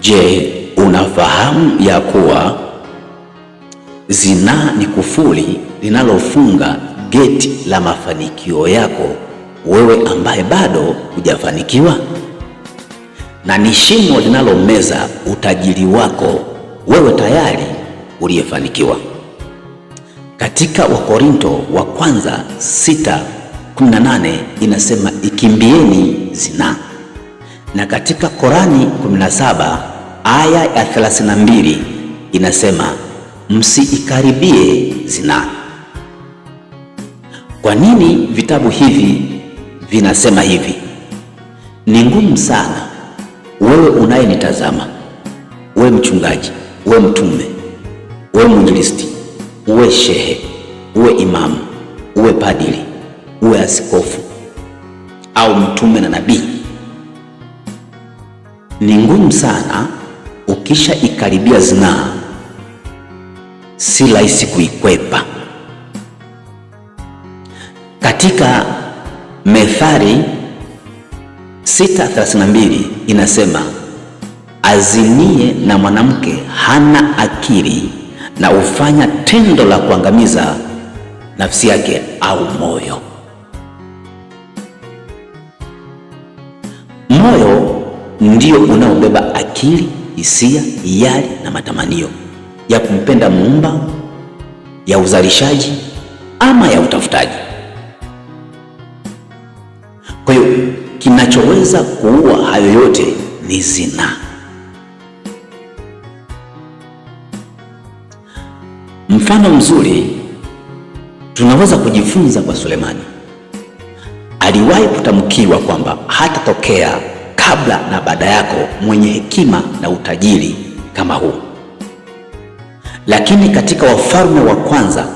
Je, unafahamu ya kuwa zinaa ni kufuli linalofunga geti la mafanikio yako wewe ambaye bado hujafanikiwa, na ni shimo linalomeza utajiri wako wewe tayari uliyefanikiwa. Katika Wakorinto wa kwanza 6:18 inasema ikimbieni zinaa, na katika Korani 17 aya ya 32 inasema msiikaribie zinaa. Kwa nini vitabu hivi vinasema hivi? Ni ngumu sana wewe unayenitazama, wewe mchungaji, wewe mtume, wewe mwinjilisti, uwe shehe, uwe imamu, uwe padiri, uwe askofu au mtume na nabii. Ni ngumu sana ukisha ikaribia zinaa, si rahisi kuikwepa. Katika Methali 6:32 inasema azinie na mwanamke hana akili na ufanya tendo la kuangamiza nafsi yake au moyo. Moyo ndio unaobeba akili, hisia, hiari na matamanio ya kumpenda Muumba, ya uzalishaji ama ya utafutaji. Kwa hiyo kinachoweza kuua hayo yote ni zinaa. Mfano mzuri tunaweza kujifunza kwa Sulemani. Aliwahi kutamkiwa kwamba hatatokea kabla na baada yako mwenye hekima na utajiri kama huu. Lakini katika Wafalme wa kwanza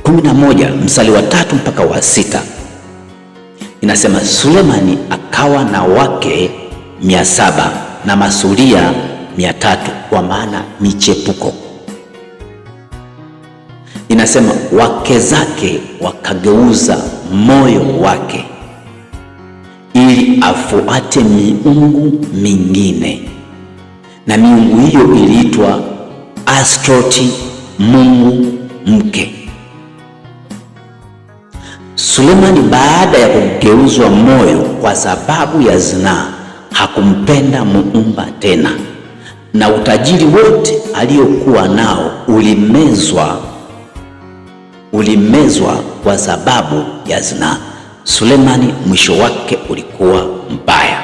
11 mstari wa 3 mpaka wa 6 inasema Sulemani akawa na wake 700 na masuria 300, kwa maana michepuko. Inasema wake zake wakageuza moyo wake ili afuate miungu mingine, na miungu hiyo iliitwa Astroti, mungu mke. Sulemani baada ya kugeuzwa moyo kwa sababu ya zinaa hakumpenda Muumba tena, na utajiri wote aliokuwa nao ulimezwa kwa sababu ya zinaa. Sulemani mwisho wake ulikuwa mbaya.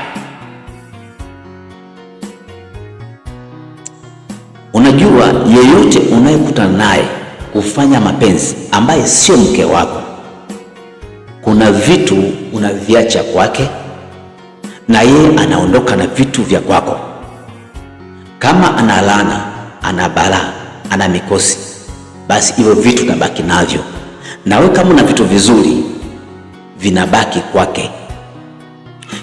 Unajua, yeyote unayekutana naye kufanya mapenzi ambaye sio mke wako, kuna vitu unaviacha kwake na yeye anaondoka na vitu vya kwako. Kama ana laana, ana balaa, ana mikosi, basi hivyo vitu nabaki navyo, na wewe kama una vitu vizuri vinabaki kwake.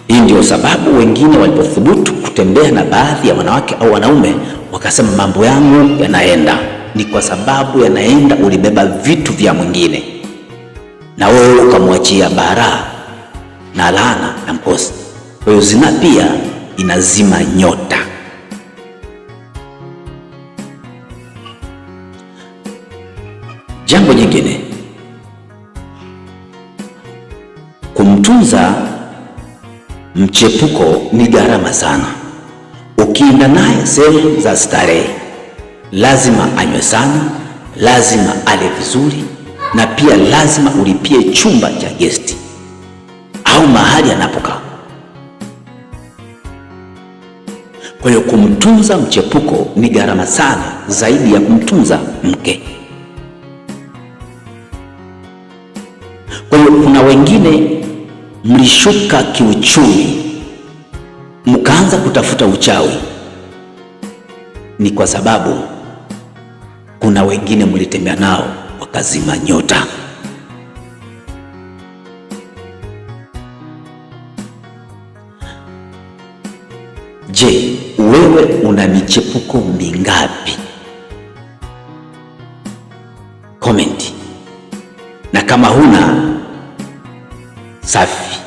Hii ndio sababu wengine walipothubutu kutembea na baadhi ya wanawake au wanaume wakasema mambo yangu yanaenda, ni kwa sababu yanaenda, ulibeba vitu vya mwingine na wewe ukamwachia bara na laana na mkosi. Kwa hiyo zinaa pia inazima nyota. Jambo jingine, kumtunza mchepuko ni gharama sana. Ukienda naye sehemu za starehe, lazima anywe sana, lazima ale vizuri, na pia lazima ulipie chumba cha gesti au mahali anapokaa. Kwa hiyo kumtunza mchepuko ni gharama sana zaidi ya kumtunza mke. Kwa hiyo kuna wengine mlishuka kiuchumi mkaanza kutafuta uchawi, ni kwa sababu kuna wengine mlitembea nao wakazima nyota. Je, wewe una michepuko mingapi? Comment. Na kama huna, safi.